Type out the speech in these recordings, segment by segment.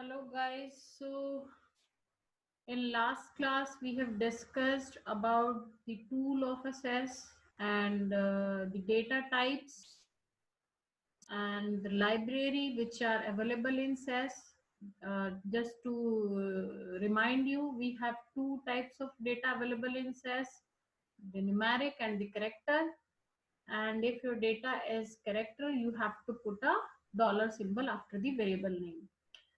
Hello guys. So in last class we have discussed about the tool of assess and the data types and the library which are available in SAS. Just to remind you, we have two types of data available in SAS, the numeric and the character. And if your data is character, you have to put a dollar symbol after the variable name.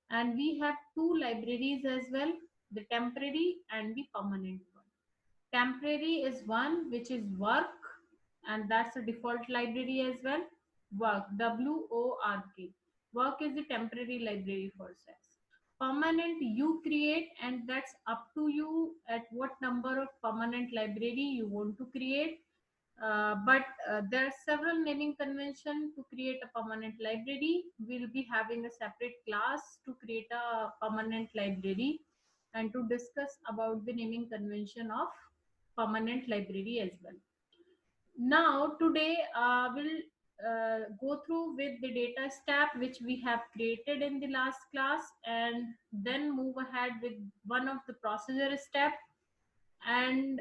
And we have two libraries as well, the temporary and the permanent one. Temporary is one which is work, and that's a default library as well. Work, WORK. Work is the temporary library for SAS. Permanent you create, and that's up to you at what number of permanent library you want to create. But there are several naming convention to create a permanent library. We'll be having a separate class to create a permanent library and to discuss about the naming convention of permanent library as well. Now today we'll go through with the data step which we have created in the last class, and then move ahead with one of the procedure step, and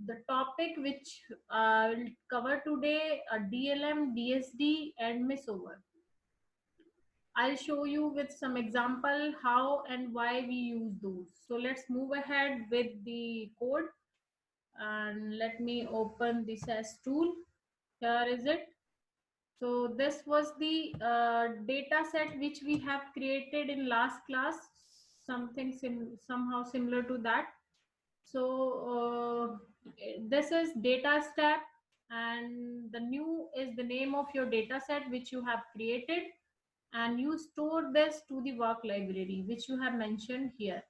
the topic which will cover today, DLM, DSD, and misover. I'll show you with some example how and why we use those. So let's move ahead with the code, and let me open the SAS tool. Here is it. So this was the data set which we have created in last class, something somehow similar to that. So this is data step, and the new is the name of your data set which you have created, and you store this to the work library which you have mentioned here.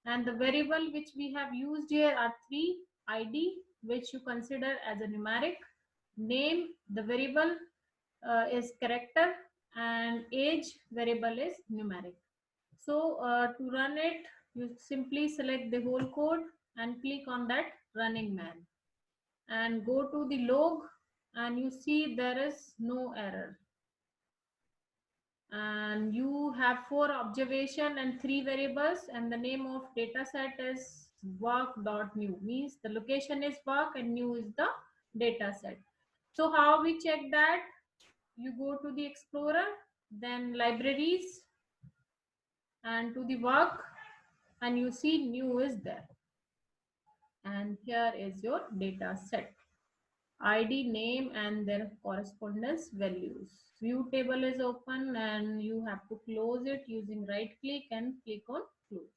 And the variable which we have used here are three: ID, which you consider as a numeric; name, the variable is character; and age variable is numeric. So to run it, you simply select the whole code and click on that running man, and go to the log, and you see there is no error. And you have 4 observation and 3 variables, and the name of data set is work.new, means the location is work and new is the data set. So how we check that? You go to the Explorer, then libraries, and to the work, and you see new is there, and here is your data set: ID, name, and their correspondence values. View table is open, and you have to close it using right click and click on close.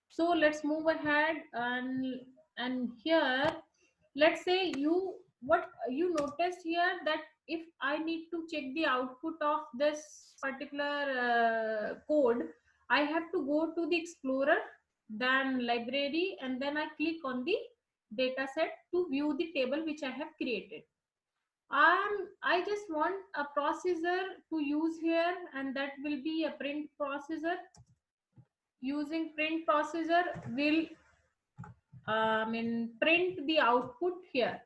So let's move ahead, and here let's say what you notice here, that if I need to check the output of this particular code, I have to go to the Explorer, then library, and then I click on the data set to view the table which I have created. I just want a processor to use here, and that will be a print processor. Using print processor will print the output here.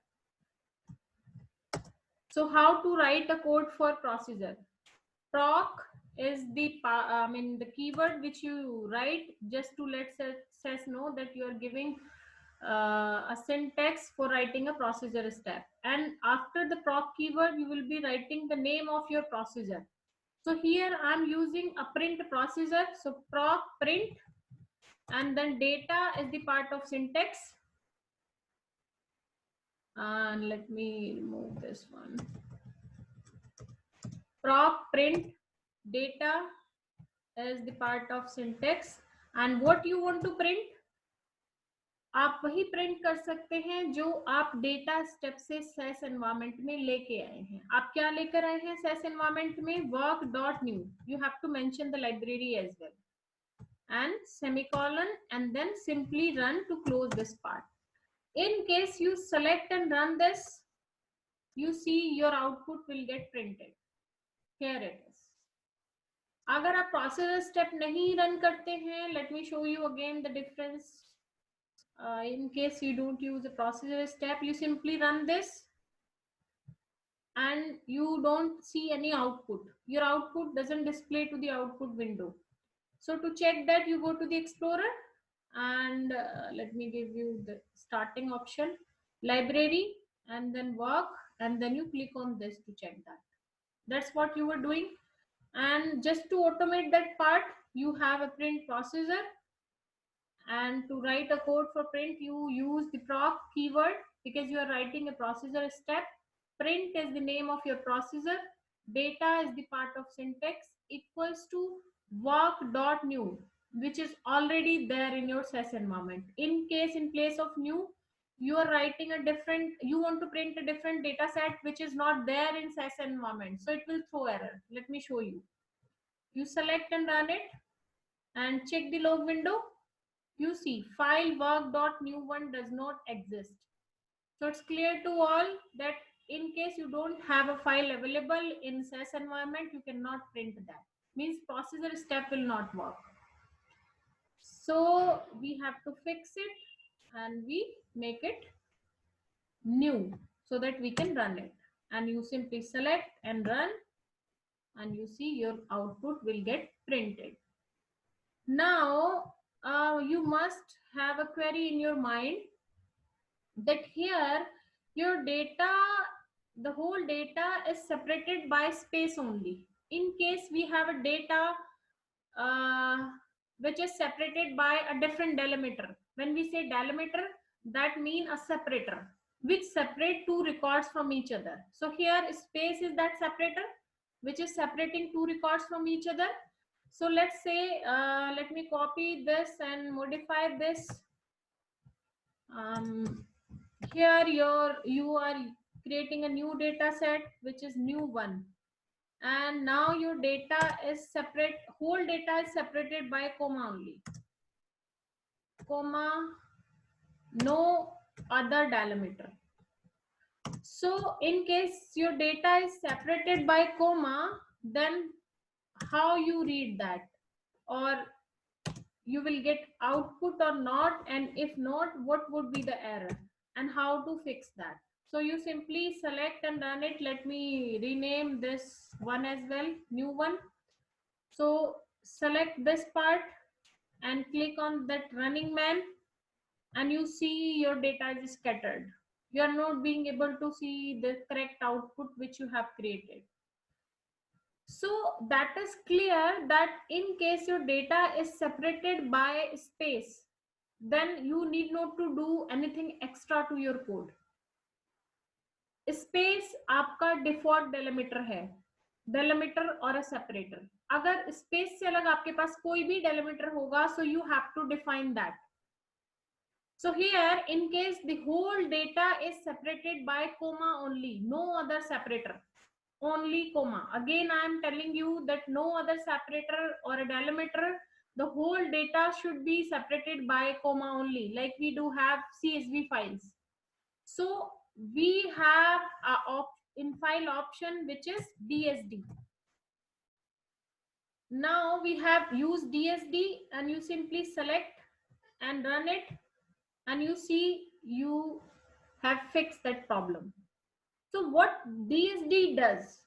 So how to write a code for processor? Proc is the keyword which you write just to let SAS know that you are giving a syntax for writing a procedure step. And after the proc keyword, you will be writing the name of your procedure. So here I'm using a print procedure. So proc print, and then data is the part of syntax. And let me remove this one. Proc print data is the part of syntax, and what you want to print, आप वही print कर सकते हैं जो आप data step से SAS environment में लेके आए हैं. आप क्या लेकर आए हैं SAS एनवायरनमेंट में? work.new. You have to mention the library as well, and semicolon, and then simply run to close this part. In case you select and run this, you see your output will get printed. Here it is. अगर आप processor step नहीं run करते हैं, let me show you again the difference. In case you don't use a procedure step, you simply run this and you don't see any output. Your output doesn't display to the output window. So to check that, you go to the Explorer and let me give you the starting option, library, and then work, and then you click on this to check that. That's what you were doing. And just to automate that part, you have a print processor, and to write a code for print, you use the proc keyword because you are writing a processor step. Print is the name of your processor, data is the part of syntax, equals to work.new, which is already there in your SES environment. In case, in place of new, you are writing a different, you want to print a different data set which is not there in SES environment, so it will throw error. Let me show you. You select and run it and check the log window. You see file work.new1 does not exist. So it's clear to all that in case you don't have a file available in SES environment, you cannot print that. Means processor step will not work. So we have to fix it and we make it new so that we can run it. And you simply select and run, and you see your output will get printed. Now you must have a query in your mind that here your data, the whole data is separated by space only. In case we have a data uh, which is separated by a different delimiter. When we say delimiter, that means a separator which separate two records from each other. So here space is that separator which is separating two records from each other. So let's say, let me copy this and modify this. Here you are creating a new data set which is new one, and now your data is separate, whole data is separated by comma only, comma, no other delimiter. So in case your data is separated by comma, then how you read that, or you will get output or not, and if not, what would be the error and how to fix that. So you simply select and run it. Let me rename this one as well, new one. So select this part and click on that running man, and you see your data is scattered. You are not being able to see the correct output which you have created. So that is clear that in case your data is separated by space, then you need not to do anything extra to your code. Space आपका default delimiter है, delimiter और अ separator. अगर space से अलग आपके पास कोई भी डेलिमीटर होगा, so you have to define that. So here, in case the whole data is separated by comma only, no other separator, only comma. Again, I am telling you that no other separator or a delimiter, the whole data should be separated by comma only, like we do have CSV files. So we have a in file option which is DSD. Now we have used DSD, and you simply select and run it, and you see you have fixed that problem. So what DSD does,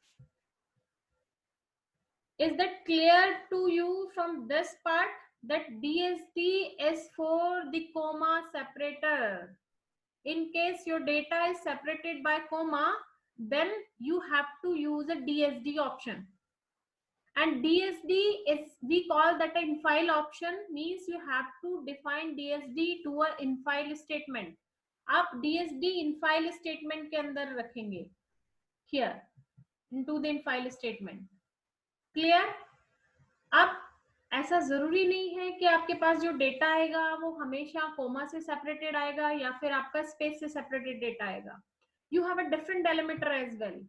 is that clear to you from this part, that DSD is for the comma separator. In case your data is separated by comma, then you have to use a DSD option. And DSD is, we call that an infile option, means you have to define DSD to a infile statement. आप DSD infile statement के अंदर रखेंगे, here into the infile statement. Clear? अब ऐसा जरूरी नहीं है कि आपके पास जो डेटा आएगा वो हमेशा कोमा से सेपरेटेड आएगा या फिर आपका स्पेस से सेपरेटेड डेटा आएगा. You have a different delimiter as well.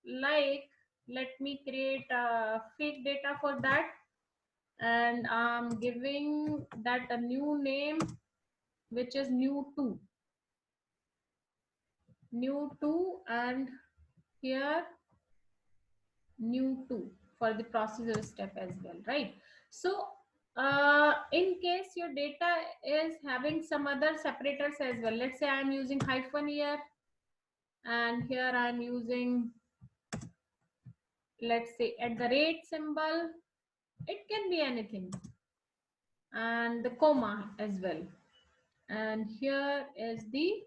Like, let me create a fake data for that, and I'm giving that a new name which is new2, and here new2 for the procedure step as well, right? So in case your data is having some other separators as well, let's say I'm using hyphen here, and here I'm using, let's say, at the rate symbol, it can be anything. and the comma as well. And here is the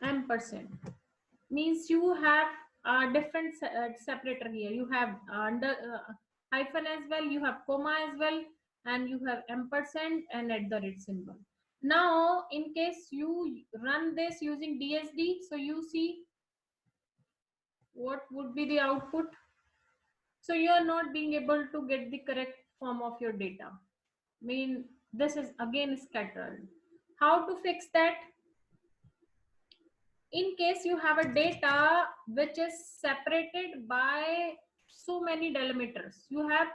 ampersand. Means you have a different separator here. You have under hyphen as well, you have comma as well, and you have ampersand and at the rate symbol. Now in case you run this using DSD, so you see what would be the output. So you are not being able to get the correct form of your data. Mean this is again scattered. How to fix that? In case you have a data which is separated by so many delimiters, you have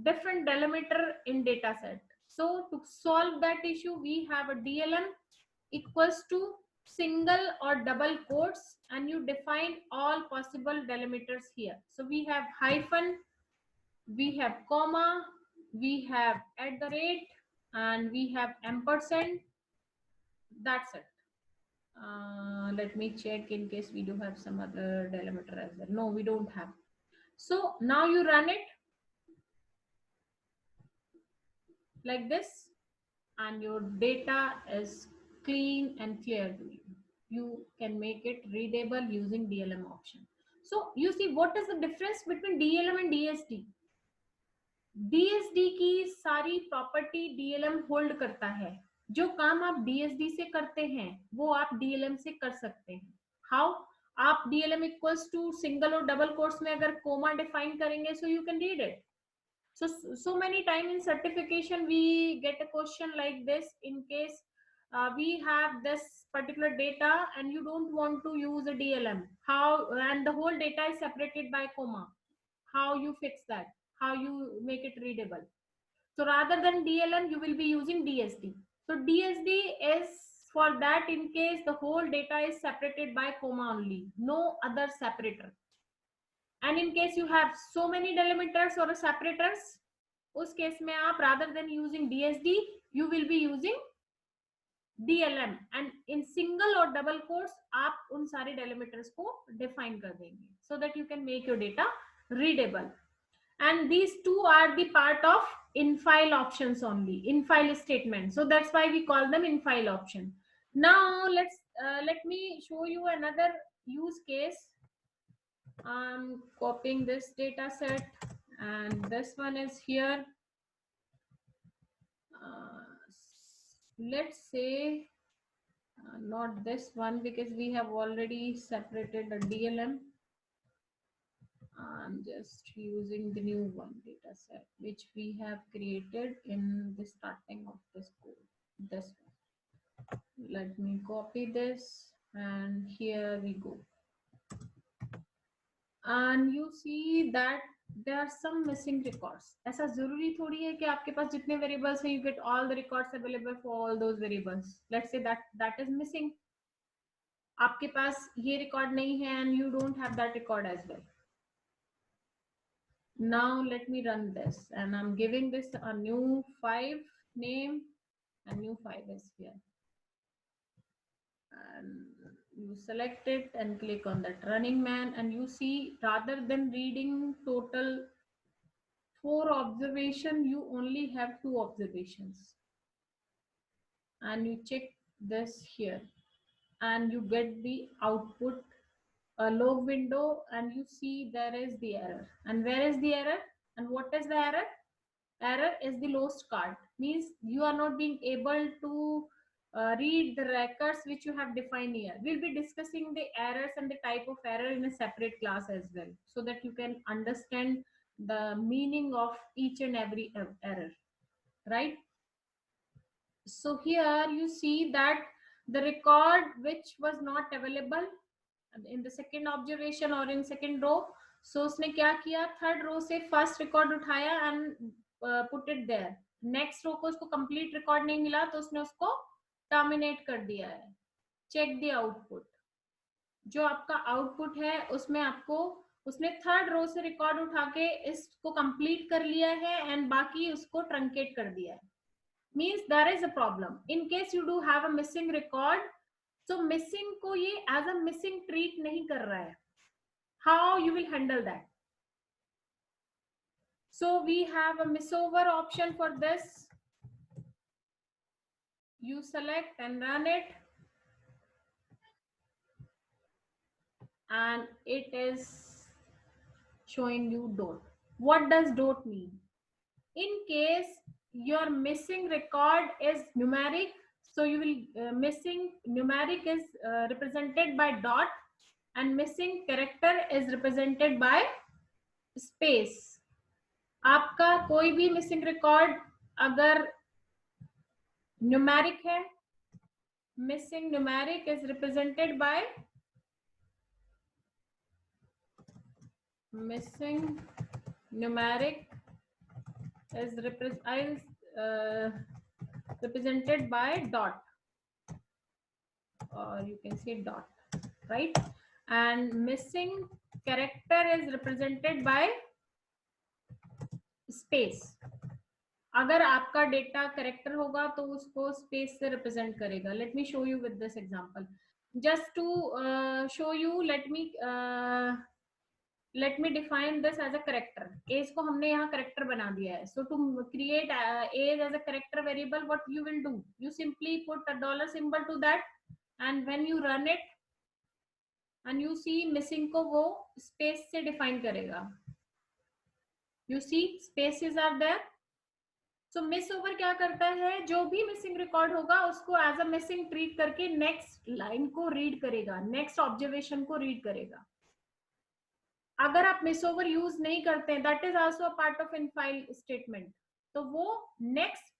different delimiter in data set. So to solve that issue, we have a DLM equals to single or double quotes, and you define all possible delimiters here. So we have hyphen, we have comma, we have at the rate, and we have ampersand. That's it. Let me check in case we do have some other delimiter as well. No, we don't have. So now you run it like this, and your data is clean and clear to you. You can make it readable using DLM option. So you see what is the difference between DLM and DSD? DSD की सारी property DLM hold करता है. जो काम आप DSD से करते हैं वो आप DLM से कर सकते हैं. हाउ? आप DLM इक्वल्स टू सिंगल और डबल कोट्स में अगर कोमा डिफाइन करेंगे so you can read it. So many time in certification we get a question like this. In case we have this particular data and you don't want to use a DLM, how, and the whole data is separated by comma, how you fix that, how you make it readable? So rather than DLM you will be using DSD. So DSD is for that in case the whole data is separated by comma only, no other separator. And in case you have so many delimiters or separators, उस case में आप rather than using DSD you will be using DLM, and in single or double quotes आप उन सारे delimiters को define कर देंगे so that you can make your data readable. And these two are the part of in-file options only, in-file statement. So that's why we call them in-file option. Now let me show you another use case. I'm copying this data set and this one is here. Let's say not this one because we have already separated the DLM. I'm just using the new one data set which we have created in the starting of this code. This one. Let me copy this and here we go. And you see that there are some missing records. ऐसा जरूरी थोड़ी है कि आपके पास जितने variables हैं you get all the records available for all those variables. Let's say that is missing. आपके पास ये record नहीं है and you don't have that record as well. Now let me run this and I'm giving this a new 5 name and new 5 is here. And you select it and click on that running man and you see rather than reading total 4 observation you only have 2 observations, and you check this here and you get the output a log window and you see there is the error. And where is the error and what is the error? Error is the lost card, means you are not being able to read the records which you have defined here. We'll be discussing the errors and the type of error in a separate class as well so that you can understand the meaning of each and every error, right? So here you see that the record which was not available in the second observation or in second row, so उसने क्या किया, third row से first record उठाया and put it there. Next row को उसको complete record नहीं मिला तो उसने उसको टर्मिनेट कर दिया है. Check the output. जो आपका आउटपुट है उसमें आपको उसने थर्ड रो से रिकॉर्ड उठा के इसको कंप्लीट कर लिया है एंड बाकी उसको ट्रंकेट कर दिया है. Means there is a problem in case you do have a missing record. तो मिसिंग को ये एज अ मिसिंग ट्रीट नहीं कर रहा है. How you will handle that? So we have a misover option for this. You select and run it, and it is showing you dot. What does dot mean? In case your missing record is numeric, so you will missing numeric is represented by dot, and missing character is represented by space. आपका कोई भी missing record अगर numeric है, missing numeric is represented by missing numeric is represented by dot, or you can say dot, right? And missing character is represented by space. अगर आपका data character होगा तो उसको स्पेस से रिप्रेजेंट करेगा. Let me show you with this example. Just to show you, let me define this as a character. age को हमने यहाँ character बना दिया है. So to create age as a character variable, what you will do, you simply put a dollar symbol to that, and when you run it and you see missing को वो space से define करेगा. You see spaces are there. So missover क्या करता है, जो भी missing record होगा उसको एज अ मिसिंग ट्रीट करके नेक्स्ट लाइन को रीड करेगा, नेक्स्ट ऑब्जर्वेशन को रीड करेगा. अगर आप मिस ओवर यूज नहीं करते, that is also a part of infile statement, तो वो नेक्स्ट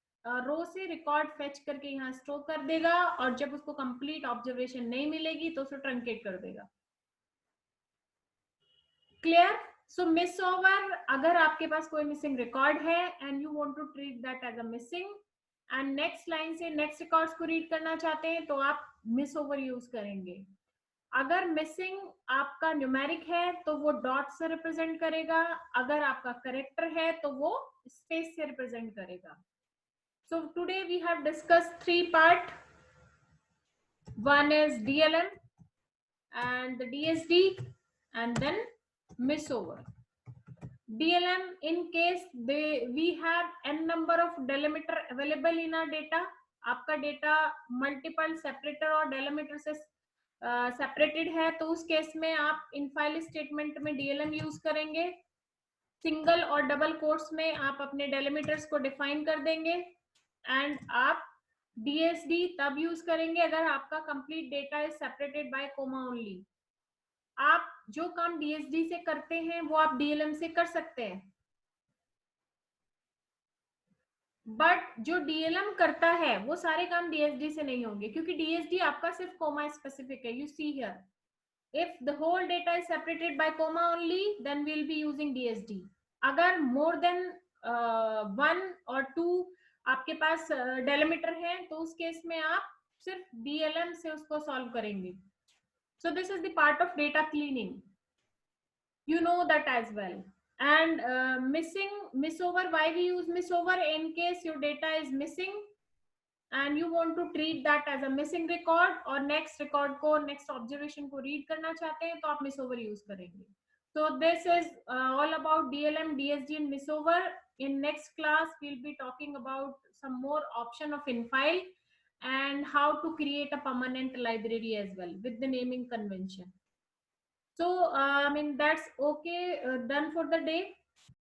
रो से रिकॉर्ड फेच करके यहाँ स्टोर कर देगा, और जब उसको कंप्लीट ऑब्जर्वेशन नहीं मिलेगी तो उसको ट्रंकेट कर देगा. क्लियर? सो मिस ओवर, अगर आपके पास कोई मिसिंग रिकॉर्ड है and you want to treat that as a missing, and next line से नेक्स्ट रिकॉर्ड्स को रीड करना चाहते हैं, तो आप मिस ओवर यूज करेंगे. अगर मिसिंग आपका न्यूमेरिक है तो वो डॉट से रिप्रेजेंट करेगा, अगर आपका करेक्टर है तो वो स्पेस से रिप्रेजेंट करेगा. So today we have discussed 3 part. One is DLM and the DSD, and then miss over. DLM, in case we have n number of delimiter available in our data, आपका data multiple separator और delimiter से separated है, तो उस case में आप इनफाइल statement में DLM use करेंगे. सिंगल और डबल कोट्स में आप अपने डेलिमिटर्स को डिफाइन कर देंगे, एंड आप DSD तब यूज करेंगे अगर आपका complete data is separated by comma only. आप जो काम DSD से करते हैं वो आप DLM से कर सकते हैं, बट जो DLM करता है वो सारे काम DSD से नहीं होंगे, क्योंकि DSD आपका सिर्फ कोमा स्पेसिफिक है. You see here, if the whole data is separated by comma only, then we'll be using DSD. अगर more than 1 or 2 आपके पास डेलिमिटर है, तो उस केस में आप सिर्फ DLM से उसको सॉल्व करेंगे. So this is the part of data cleaning. You know that as well. And miss over, why we use miss over? In case your data is missing and you want to treat that as a missing record, और next record को next observation को read करना चाहते हैं, तो आप miss over use करेंगे. So this is all about DLM, DSD and miss over. In next class we'll be talking about some more option of infile and how to create a permanent library as well with the naming convention. So I mean that's okay, done for the day.